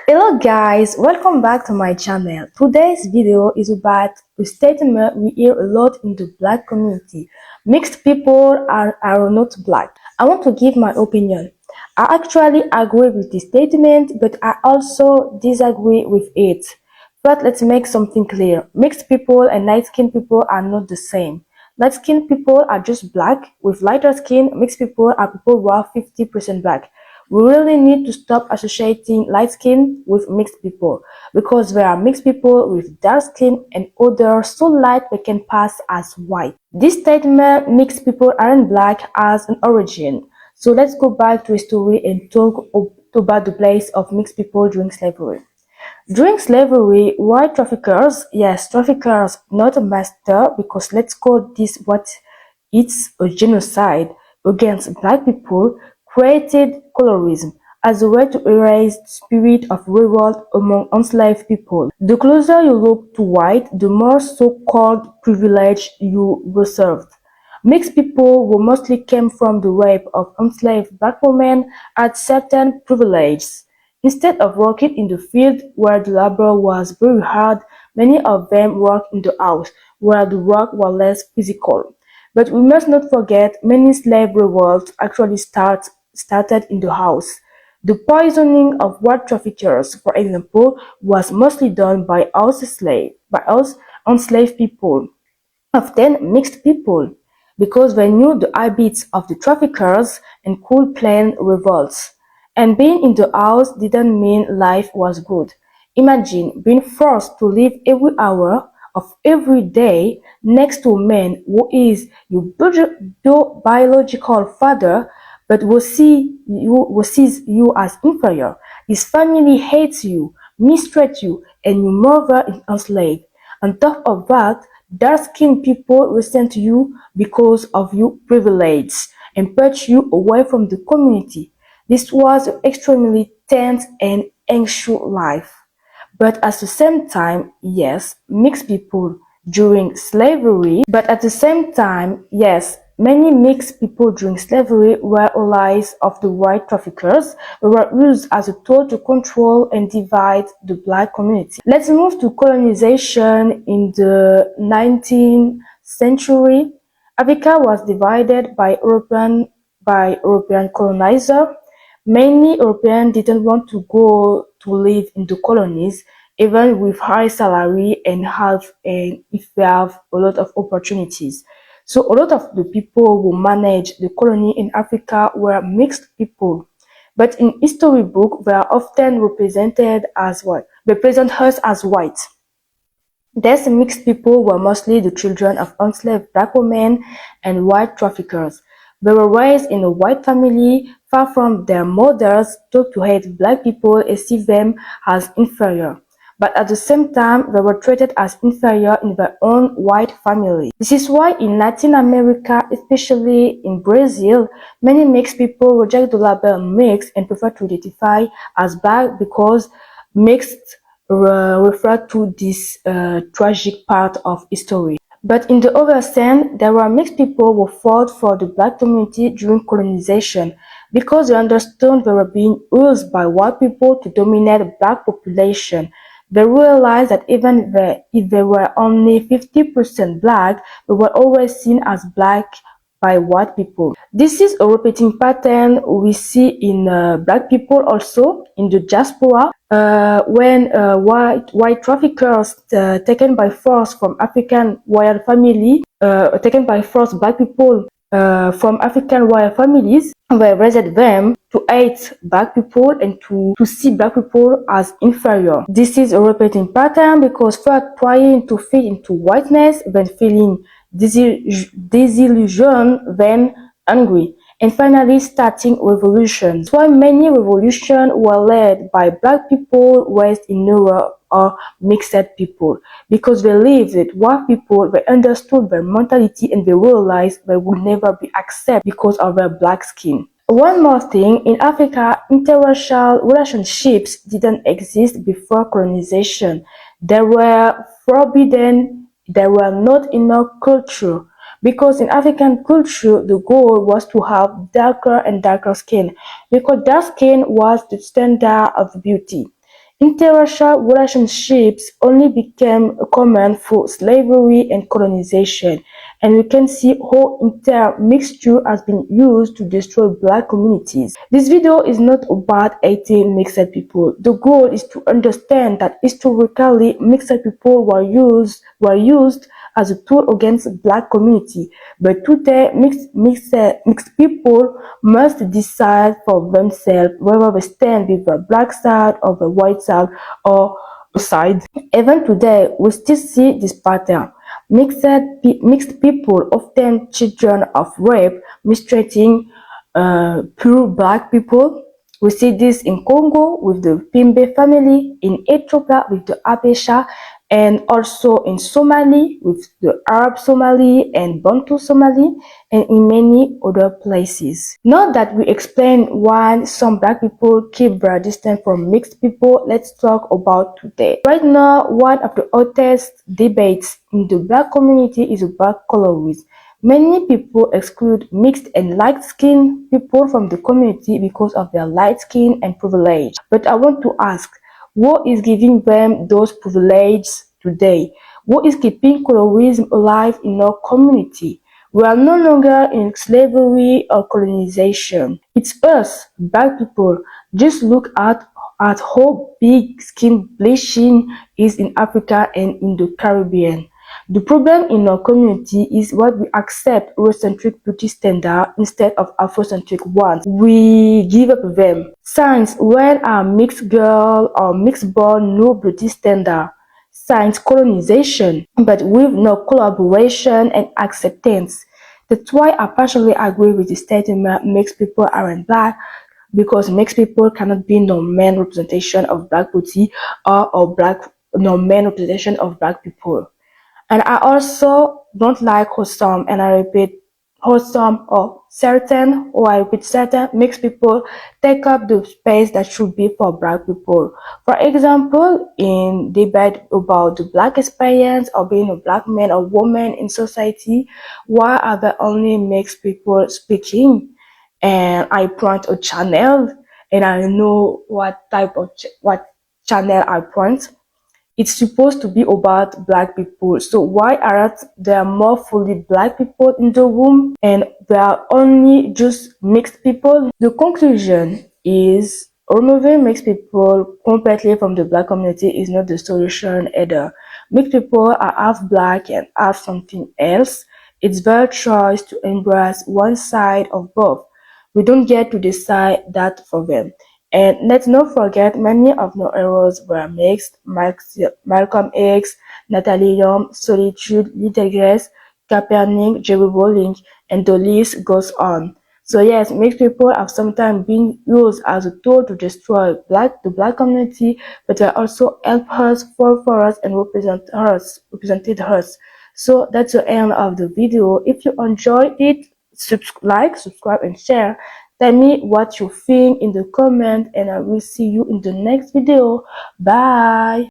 Hello guys, welcome back to my channel. Today's video is about a statement we hear a lot in the black community. Mixed people are not black. I want to give my opinion. I actually agree with this statement, but I also disagree with it. But let's make something clear. Mixed people and light-skinned people are not the same. Light-skinned people are just black. With lighter skin, mixed people are people who are 50% black. We really need to stop associating light skin with mixed people, because there are mixed people with dark skin and others so light they can pass as white. This statement, mixed people aren't black, has an origin. So let's go back to history and talk about the place of mixed people during slavery. During slavery, white traffickers, yes, traffickers, not a master, because let's call this what it's a genocide against black people, created colorism as a way to erase the spirit of revolt among enslaved people. The closer you look to white, the more so-called privilege you reserved. Mixed people who mostly came from the rape of enslaved black women had certain privileges. Instead of working in the field where the labor was very hard, many of them worked in the house, where the work was less physical. But we must not forget many slave revolts actually started in the house. The poisoning of white traffickers, for example, was mostly done by us enslaved people, often mixed people, because they knew the habits of the traffickers and could plan revolts. And being in the house didn't mean life was good. Imagine being forced to live every hour of every day next to a man who is your biological father, but who sees you as inferior. His family hates you, mistreats you, and your mother is enslaved. On top of that, dark-skinned people resent you because of your privilege and push you away from the community. This was an extremely tense and anxious life. But at the same time, yes, mixed people during slavery, but at the same time, yes, many mixed people during slavery were allies of the white traffickers, who were used as a tool to control and divide the black community. Let's move to colonization in the 19th century. Africa was divided by European colonizers. Many Europeans didn't want to go to live in the colonies, even with high salary and if they have a lot of opportunities. So a lot of the people who managed the colony in Africa were mixed people. But in history book, they are often represented as what? They present us as white. These mixed people were mostly the children of enslaved black women and white traffickers. They were raised in a white family, far from their mothers, taught to hate black people and see them as inferior. But at the same time, they were treated as inferior in their own white family. This is why in Latin America, especially in Brazil, many mixed people reject the label mixed and prefer to identify as black, because mixed refer to this tragic part of history. But in the other sense, there were mixed people who fought for the black community during colonization, because they understood they were being used by white people to dominate the black population. They realized that even if they were only 50% black, they were always seen as black by white people. This is a repeating pattern we see in black people also in the diaspora, when white traffickers taken by force from African royal family, taken by force black people from African royal families, they raised them to hate black people and to see black people as inferior. This is a repeating pattern, because first trying to fit into whiteness, then feeling disillusioned, then angry, and finally starting revolutions. That's why many revolutions were led by black people raised in Europe or mixed people, because they lived with white people, they understood their mentality, and they realized they would never be accepted because of their black skin. One more thing, in Africa, interracial relationships didn't exist before colonization. They were forbidden, they were not in our culture. Because in African culture, the goal was to have darker and darker skin, because dark skin was the standard of beauty. Interracial relationships only became common through slavery and colonization, and we can see how intermixture has been used to destroy black communities. This video is not about hating mixed people. The goal is to understand that historically mixed people were used as a tool against black community, but today mixed people must decide for themselves whether they stand with the black side or the white side or side. Even today, we still see this pattern. Mixed people, often children of rape, mistreating pure black people. We see this in Congo with the Pimbe family, in Ethiopia with the Abesha, and also in Somali with the Arab Somali and Bantu Somali, and in many other places. Now that we explained why some black people keep their distance from mixed people, let's talk about today. Right now, one of the hottest debates in the black community is about colorism. Many people exclude mixed and light-skinned people from the community because of their light skin and privilege. But I want to ask, what is giving them those privileges today? What is keeping colorism alive in our community? We are no longer in slavery or colonization. It's us, black people. Just look at how big skin bleaching is in Africa and in the Caribbean. The problem in our community is what we accept Eurocentric beauty standards instead of Afrocentric ones. We give up them. Signs when a mixed girl or mixed boy no beauty standard. Signs colonization, but with no collaboration and acceptance. That's why I partially agree with the statement mixed people aren't black, because mixed people cannot be no man representation of black beauty or black no man representation of black people. And I also don't like how some, and I repeat, how some or I repeat certain mixed people take up the space that should be for black people. For example, in debate about the black experience or being a black man or woman in society, why are there only mixed people speaking? And I point a channel, and I know what type of what channel I point. It's supposed to be about black people. So why aren't there more fully black people in the room and there are only just mixed people? The conclusion is removing mixed people completely from the black community is not the solution either. Mixed people are half black and half something else. It's their choice to embrace one side of both. We don't get to decide that for them. And let's not forget, many of our heroes were mixed. Malcolm X, Natalie Young, Solitude, Little Grace, Kaepernick, Jerry Bowling, and the list goes on. So yes, mixed people have sometimes been used as a tool to destroy the black community, but they also help us, fall for us, and represented us. So that's the end of the video. If you enjoyed it, subscribe, and share. Tell me what you think in the comment, and I will see you in the next video. Bye.